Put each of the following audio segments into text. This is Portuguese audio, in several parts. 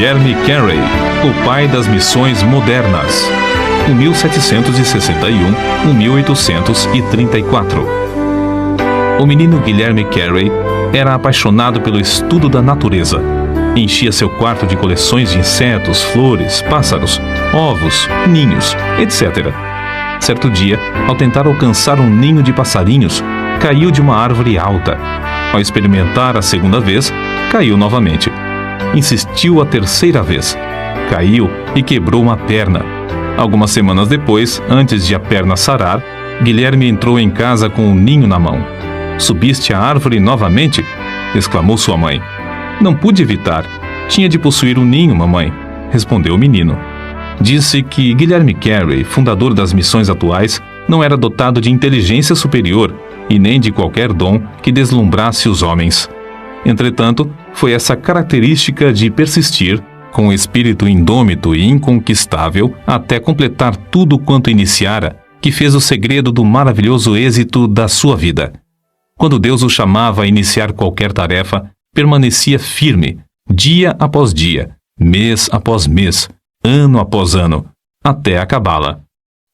Guilherme Carey, o pai das missões modernas, 1761-1834. O menino Guilherme Carey era apaixonado pelo estudo da natureza. Enchia seu quarto de coleções de insetos, flores, pássaros, ovos, ninhos, etc. Certo dia, ao tentar alcançar um ninho de passarinhos, caiu de uma árvore alta. Ao experimentar a segunda vez, caiu novamente. Insistiu a terceira vez. Caiu e quebrou uma perna. Algumas semanas depois, antes de a perna sarar, Guilherme entrou em casa com o ninho na mão. "Subiste a árvore novamente?" exclamou sua mãe. "Não pude evitar. Tinha de possuir um ninho, mamãe", respondeu o menino. Disse que Guilherme Carey, fundador das missões atuais, não era dotado de inteligência superior e nem de qualquer dom que deslumbrasse os homens. Entretanto, foi essa característica de persistir, com o espírito indômito e inconquistável, até completar tudo quanto iniciara, que fez o segredo do maravilhoso êxito da sua vida. Quando Deus o chamava a iniciar qualquer tarefa, permanecia firme, dia após dia, mês após mês, ano após ano, até acabá-la.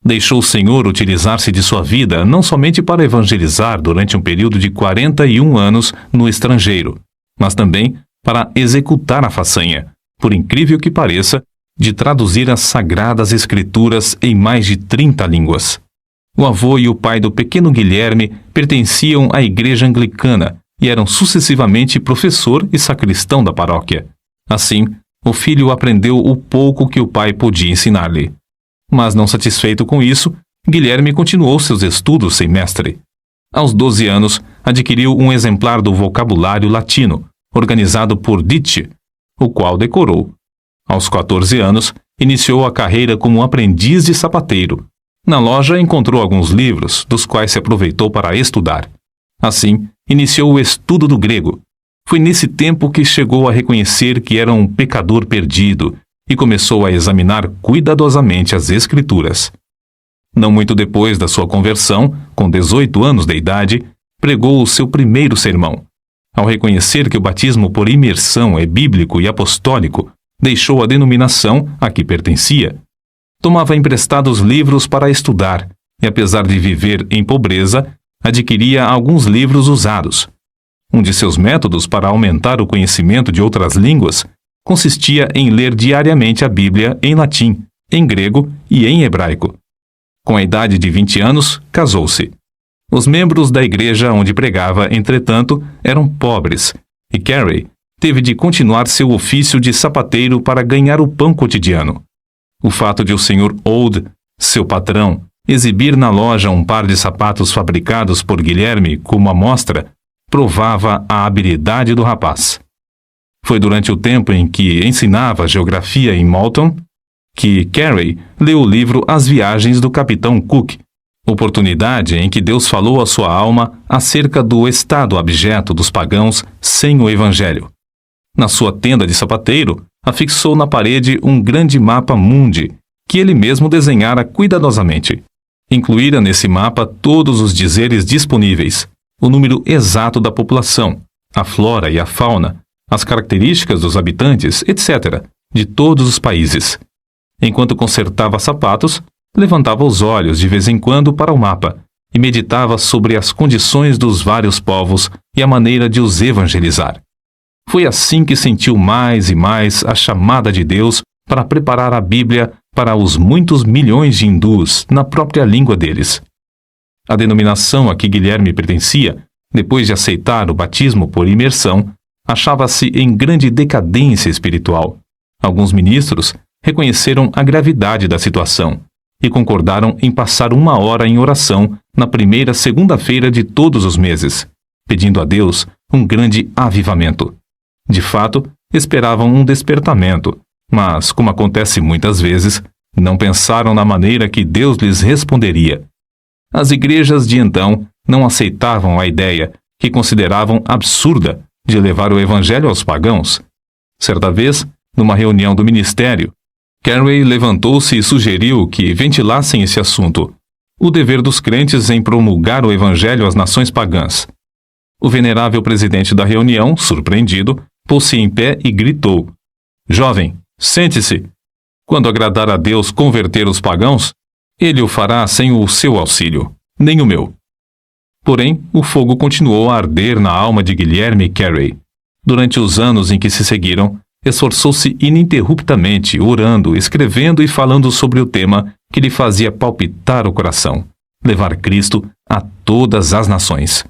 Deixou o Senhor utilizar-se de sua vida não somente para evangelizar durante um período de 41 anos no estrangeiro, mas também para executar a façanha, por incrível que pareça, de traduzir as Sagradas Escrituras em mais de 30 línguas. O avô e o pai do pequeno Guilherme pertenciam à igreja anglicana e eram sucessivamente professor e sacristão da paróquia. Assim, o filho aprendeu o pouco que o pai podia ensinar-lhe. Mas não satisfeito com isso, Guilherme continuou seus estudos sem mestre. Aos 12 anos, adquiriu um exemplar do vocabulário latino, organizado por Ditch, o qual decorou. Aos 14 anos, iniciou a carreira como aprendiz de sapateiro. Na loja encontrou alguns livros, dos quais se aproveitou para estudar. Assim, iniciou o estudo do grego. Foi nesse tempo que chegou a reconhecer que era um pecador perdido e começou a examinar cuidadosamente as Escrituras. Não muito depois da sua conversão, com 18 anos de idade, pregou o seu primeiro sermão. Ao reconhecer que o batismo por imersão é bíblico e apostólico, deixou a denominação a que pertencia. Tomava emprestados livros para estudar e, apesar de viver em pobreza, adquiria alguns livros usados. Um de seus métodos para aumentar o conhecimento de outras línguas consistia em ler diariamente a Bíblia em latim, em grego e em hebraico. Com a idade de 20 anos, casou-se. Os membros da igreja onde pregava, entretanto, eram pobres, e Carey teve de continuar seu ofício de sapateiro para ganhar o pão cotidiano. O fato de o Sr. Old, seu patrão, exibir na loja um par de sapatos fabricados por Guilherme como amostra, provava a habilidade do rapaz. Foi durante o tempo em que ensinava geografia em Malton que Carey leu o livro As Viagens do Capitão Cook, oportunidade em que Deus falou à sua alma acerca do estado abjeto dos pagãos sem o Evangelho. Na sua tenda de sapateiro, afixou na parede um grande mapa mundi, que ele mesmo desenhara cuidadosamente. Incluíra nesse mapa todos os dizeres disponíveis, o número exato da população, a flora e a fauna, as características dos habitantes, etc., de todos os países. Enquanto consertava sapatos, levantava os olhos de vez em quando para o mapa e meditava sobre as condições dos vários povos e a maneira de os evangelizar. Foi assim que sentiu mais e mais a chamada de Deus para preparar a Bíblia para os muitos milhões de hindus na própria língua deles. A denominação a que Guilherme pertencia, depois de aceitar o batismo por imersão, achava-se em grande decadência espiritual. Alguns ministros reconheceram a gravidade da situação e concordaram em passar 1 hora em oração na primeira segunda-feira de todos os meses, pedindo a Deus um grande avivamento. De fato, esperavam um despertamento, mas, como acontece muitas vezes, não pensaram na maneira que Deus lhes responderia. As igrejas de então não aceitavam a ideia, que consideravam absurda, de levar o evangelho aos pagãos. Certa vez, numa reunião do ministério, Carey levantou-se e sugeriu que ventilassem esse assunto, o dever dos crentes em promulgar o evangelho às nações pagãs. O venerável presidente da reunião, surpreendido, pôs-se em pé e gritou: "Jovem, Sente-se. Quando agradar a Deus converter os pagãos, Ele o fará sem o seu auxílio, nem o meu. Porém, o fogo continuou a arder na alma de Guilherme Carey. Durante os anos em que se seguiram, esforçou-se ininterruptamente, orando, escrevendo e falando sobre o tema que lhe fazia palpitar o coração: levar Cristo a todas as nações.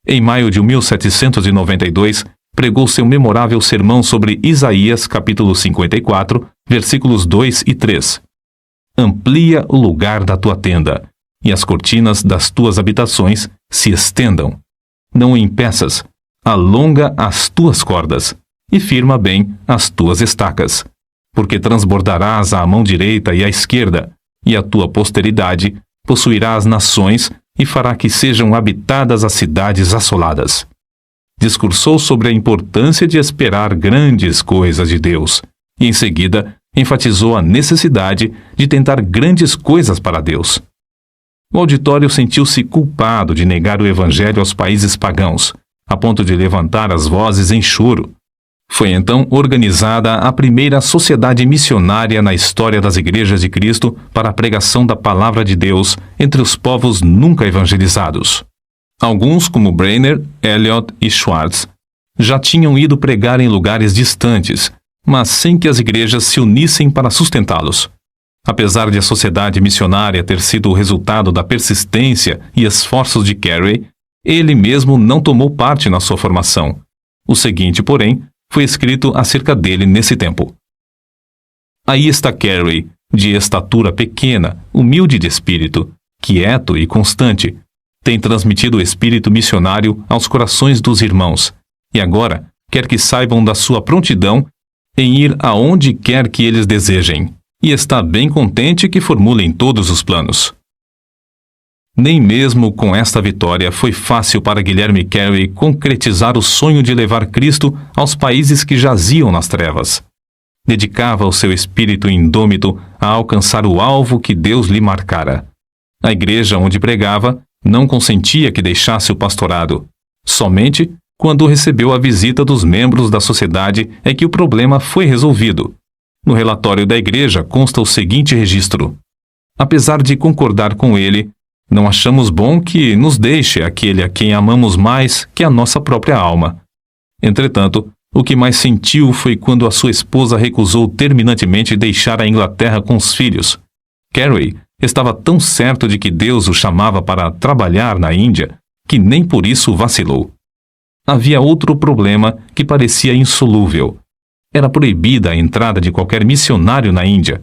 Em maio de 1792, pregou seu memorável sermão sobre Isaías, capítulo 54, versículos 2 e 3. Amplia o lugar da tua tenda, e as cortinas das tuas habitações se estendam. Não o impeças, alonga as tuas cordas, e firma bem as tuas estacas, porque transbordarás à mão direita e à esquerda, e a tua posteridade possuirá as nações e fará que sejam habitadas as cidades assoladas. Discursou sobre a importância de esperar grandes coisas de Deus, e em seguida enfatizou a necessidade de tentar grandes coisas para Deus. O auditório sentiu-se culpado de negar o evangelho aos países pagãos, a ponto de levantar as vozes em choro. Foi então organizada a primeira sociedade missionária na história das igrejas de Cristo para a pregação da palavra de Deus entre os povos nunca evangelizados. Alguns, como Brainerd, Eliot e Schwartz, já tinham ido pregar em lugares distantes, mas sem que as igrejas se unissem para sustentá-los. Apesar de a sociedade missionária ter sido o resultado da persistência e esforços de Carey, ele mesmo não tomou parte na sua formação. O seguinte, porém, foi escrito acerca dele nesse tempo: aí está Carey, de estatura pequena, humilde de espírito, quieto e constante. Tem transmitido o espírito missionário aos corações dos irmãos, e agora quer que saibam da sua prontidão em ir aonde quer que eles desejem, e está bem contente que formulem todos os planos. Nem mesmo com esta vitória foi fácil para Guilherme Carey concretizar o sonho de levar Cristo aos países que jaziam nas trevas. Dedicava o seu espírito indômito a alcançar o alvo que Deus lhe marcara. A igreja onde pregava não consentia que deixasse o pastorado. Somente quando recebeu a visita dos membros da sociedade é que o problema foi resolvido. No relatório da igreja consta o seguinte registro: apesar de concordar com ele, não achamos bom que nos deixe aquele a quem amamos mais que a nossa própria alma. Entretanto, o que mais sentiu foi quando a sua esposa recusou terminantemente deixar a Inglaterra com os filhos. Carey estava tão certo de que Deus o chamava para trabalhar na Índia que nem por isso vacilou. Havia outro problema que parecia insolúvel. Era proibida a entrada de qualquer missionário na Índia.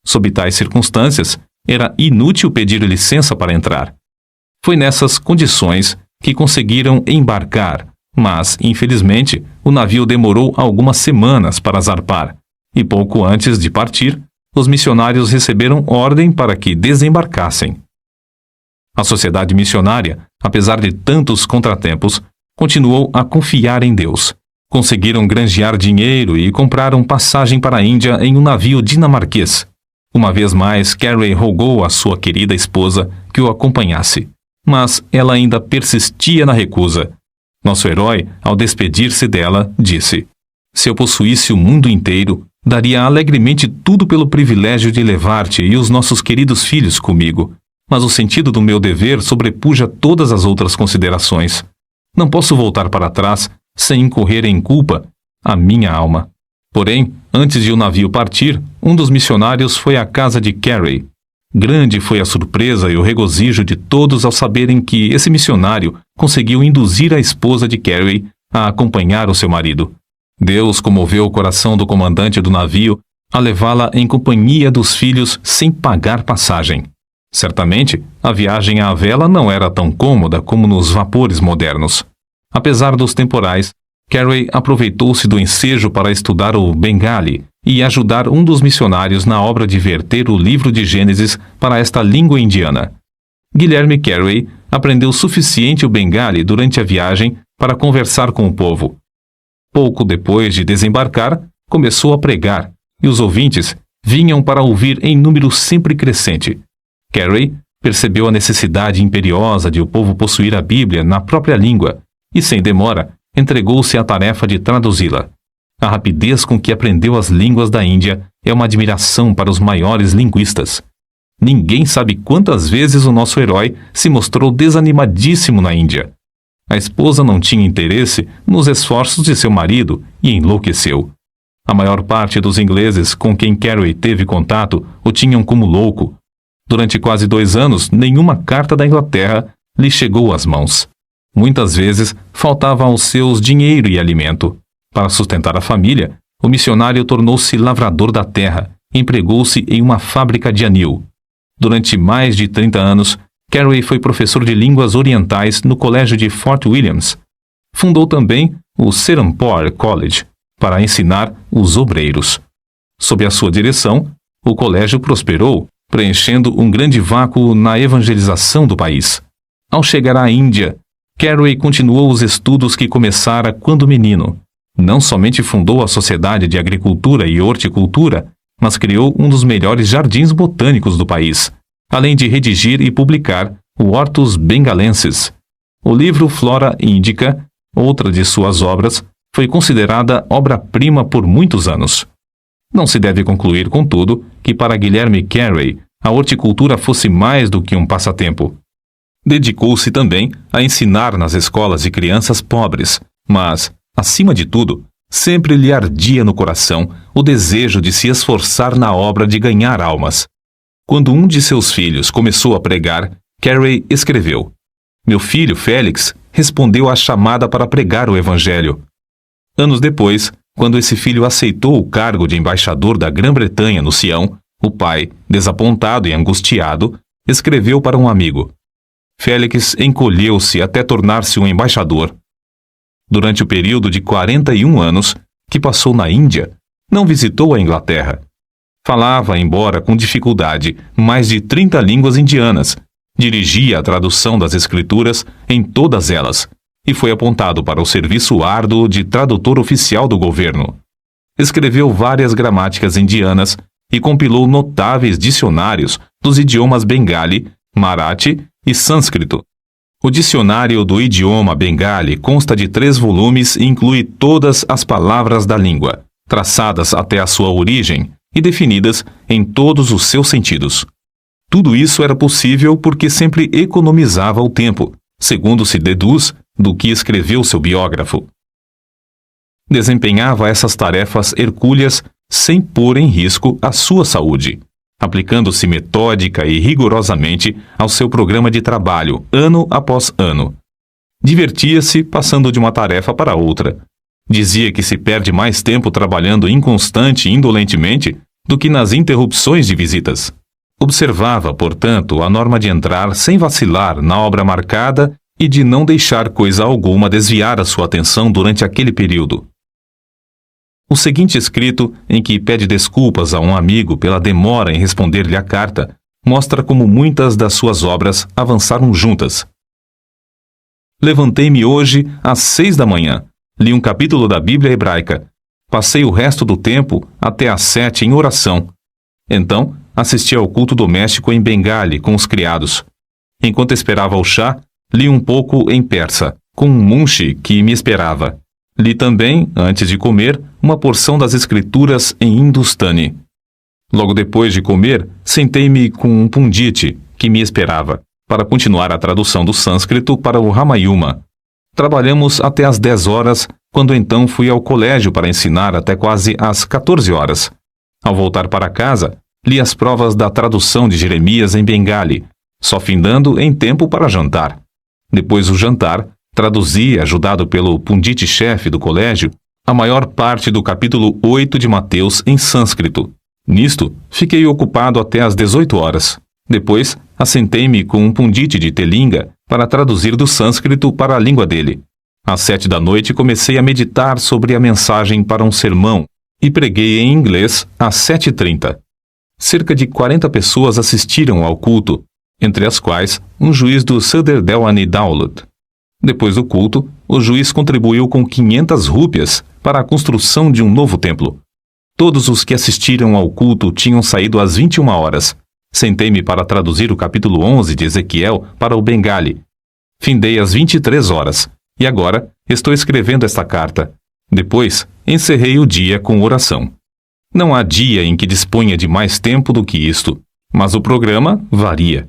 Sob tais circunstâncias, era inútil pedir licença para entrar. Foi nessas condições que conseguiram embarcar, mas, infelizmente, o navio demorou algumas semanas para zarpar, e pouco antes de partir, os missionários receberam ordem para que desembarcassem. A sociedade missionária, apesar de tantos contratempos, continuou a confiar em Deus. Conseguiram granjear dinheiro e compraram passagem para a Índia em um navio dinamarquês. Uma vez mais, Carey rogou à sua querida esposa que o acompanhasse, mas ela ainda persistia na recusa. Nosso herói, ao despedir-se dela, disse: se eu possuísse o mundo inteiro, daria alegremente tudo pelo privilégio de levar-te e os nossos queridos filhos comigo, mas o sentido do meu dever sobrepuja todas as outras considerações. Não posso voltar para trás sem incorrer em culpa a minha alma. Porém, antes de o navio partir, um dos missionários foi à casa de Carey. Grande foi a surpresa e o regozijo de todos ao saberem que esse missionário conseguiu induzir a esposa de Carey a acompanhar o seu marido. Deus comoveu o coração do comandante do navio a levá-la em companhia dos filhos sem pagar passagem. Certamente, a viagem à vela não era tão cômoda como nos vapores modernos. Apesar dos temporais, Carey aproveitou-se do ensejo para estudar o Bengali e ajudar um dos missionários na obra de verter o livro de Gênesis para esta língua indiana. Guilherme Carey aprendeu suficiente o Bengali durante a viagem para conversar com o povo. Pouco depois de desembarcar, começou a pregar, e os ouvintes vinham para ouvir em número sempre crescente. Carey percebeu a necessidade imperiosa de o povo possuir a Bíblia na própria língua, e sem demora, entregou-se à tarefa de traduzi-la. A rapidez com que aprendeu as línguas da Índia é uma admiração para os maiores linguistas. Ninguém sabe quantas vezes o nosso herói se mostrou desanimadíssimo na Índia. A esposa não tinha interesse nos esforços de seu marido e enlouqueceu. A maior parte dos ingleses com quem Carey teve contato o tinham como louco. Durante quase 2 anos, nenhuma carta da Inglaterra lhe chegou às mãos. Muitas vezes faltava aos seus dinheiro e alimento. Para sustentar a família, o missionário tornou-se lavrador da terra, empregou-se em uma fábrica de anil. Durante mais de 30 anos, Carey foi professor de línguas orientais no colégio de Fort Williams. Fundou também o Serampore College, para ensinar os obreiros. Sob a sua direção, o colégio prosperou, preenchendo um grande vácuo na evangelização do país. Ao chegar à Índia, Carey continuou os estudos que começara quando menino. Não somente fundou a Sociedade de Agricultura e Horticultura, mas criou um dos melhores jardins botânicos do país, além de redigir e publicar o Hortus Bengalensis. O livro Flora Indica, outra de suas obras, foi considerada obra-prima por muitos anos. Não se deve concluir, contudo, que para Guilherme Carey a horticultura fosse mais do que um passatempo. Dedicou-se também a ensinar nas escolas de crianças pobres, mas, acima de tudo, sempre lhe ardia no coração o desejo de se esforçar na obra de ganhar almas. Quando um de seus filhos começou a pregar, Carey escreveu: "Meu filho Félix respondeu à chamada para pregar o Evangelho." Anos depois, quando esse filho aceitou o cargo de embaixador da Grã-Bretanha no Sião, o pai, desapontado e angustiado, escreveu para um amigo: "Félix encolheu-se até tornar-se um embaixador." Durante o período de 41 anos que passou na Índia, não visitou a Inglaterra. Falava, embora com dificuldade, mais de 30 línguas indianas, dirigia a tradução das escrituras em todas elas, e foi apontado para o serviço árduo de tradutor oficial do governo. Escreveu várias gramáticas indianas e compilou notáveis dicionários dos idiomas bengali, marathi e sânscrito. O dicionário do idioma bengali consta de 3 volumes e inclui todas as palavras da língua, traçadas até a sua origem e definidas em todos os seus sentidos. Tudo isso era possível porque sempre economizava o tempo, segundo se deduz do que escreveu seu biógrafo. Desempenhava essas tarefas hercúleas sem pôr em risco a sua saúde, aplicando-se metódica e rigorosamente ao seu programa de trabalho, ano após ano. Divertia-se passando de uma tarefa para outra. Dizia que se perde mais tempo trabalhando inconstante e indolentemente do que nas interrupções de visitas. Observava, portanto, a norma de entrar sem vacilar na obra marcada e de não deixar coisa alguma desviar a sua atenção durante aquele período. O seguinte escrito, em que pede desculpas a um amigo pela demora em responder-lhe a carta, mostra como muitas das suas obras avançaram juntas. Levantei-me hoje às 6 da manhã, li um capítulo da Bíblia hebraica, passei o resto do tempo até às 7 em oração. Então, assisti ao culto doméstico em Bengali com os criados. Enquanto esperava o chá, li um pouco em persa, com um munshi que me esperava. Li também, antes de comer, uma porção das escrituras em hindustani. Logo depois de comer, sentei-me com um pundit que me esperava, para continuar a tradução do sânscrito para o Ramayana. Trabalhamos até às 10 horas, quando então fui ao colégio para ensinar até quase às 14 horas. Ao voltar para casa, li as provas da tradução de Jeremias em Bengali, só findando em tempo para jantar. Depois do jantar, traduzi, ajudado pelo pundit-chefe do colégio, a maior parte do capítulo 8 de Mateus em sânscrito. Nisto, fiquei ocupado até às 18 horas. Depois, assentei-me com um pundit de Telinga para traduzir do sânscrito para a língua dele. Às 7 da noite comecei a meditar sobre a mensagem para um sermão e preguei em inglês às 7h30. Cerca de 40 pessoas assistiram ao culto, entre as quais um juiz do Sadr Delwani Daulat. Depois do culto, o juiz contribuiu com 500 rúpias para a construção de um novo templo. Todos os que assistiram ao culto tinham saído às 21 horas. Sentei-me para traduzir o capítulo 11 de Ezequiel para o Bengali. Findei às 23 horas, e agora estou escrevendo esta carta. Depois, encerrei o dia com oração. Não há dia em que disponha de mais tempo do que isto, mas o programa varia.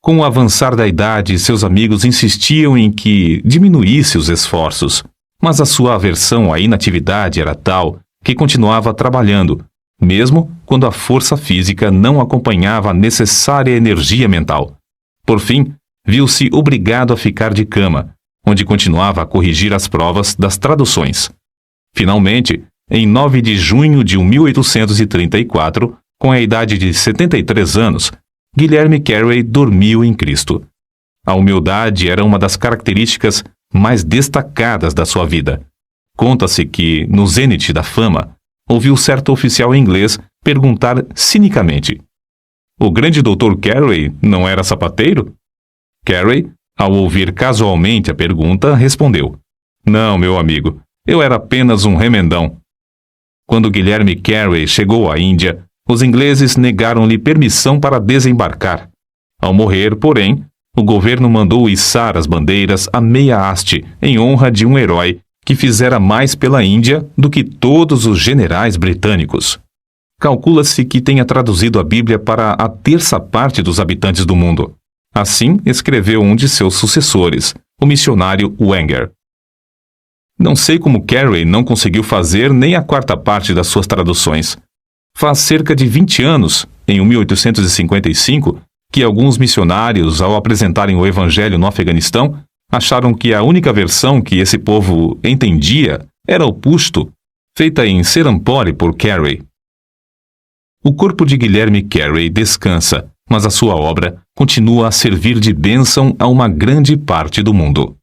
Com o avançar da idade, seus amigos insistiam em que diminuísse os esforços, mas a sua aversão à inatividade era tal que continuava trabalhando, mesmo quando a força física não acompanhava a necessária energia mental. Por fim, viu-se obrigado a ficar de cama, onde continuava a corrigir as provas das traduções. Finalmente, em 9 de junho de 1834, com a idade de 73 anos, Guilherme Carey dormiu em Cristo. A humildade era uma das características mais destacadas da sua vida. Conta-se que, no zênite da fama, ouviu certo oficial inglês perguntar cinicamente: "O grande Dr. Carey não era sapateiro?" Carey, ao ouvir casualmente a pergunta, respondeu: "Não, meu amigo, eu era apenas um remendão." Quando Guilherme Carey chegou à Índia, os ingleses negaram-lhe permissão para desembarcar. Ao morrer, porém, o governo mandou içar as bandeiras a meia haste em honra de um herói que fizera mais pela Índia do que todos os generais britânicos. Calcula-se que tenha traduzido a Bíblia para a terça parte dos habitantes do mundo. Assim escreveu um de seus sucessores, o missionário Wenger. Não sei como Carey não conseguiu fazer nem a quarta parte das suas traduções. Faz cerca de 20 anos, em 1855, que alguns missionários, ao apresentarem o Evangelho no Afeganistão, acharam que a única versão que esse povo entendia era o Pushto, feita em Serampore por Carey. O corpo de Guilherme Carey descansa, mas a sua obra continua a servir de bênção a uma grande parte do mundo.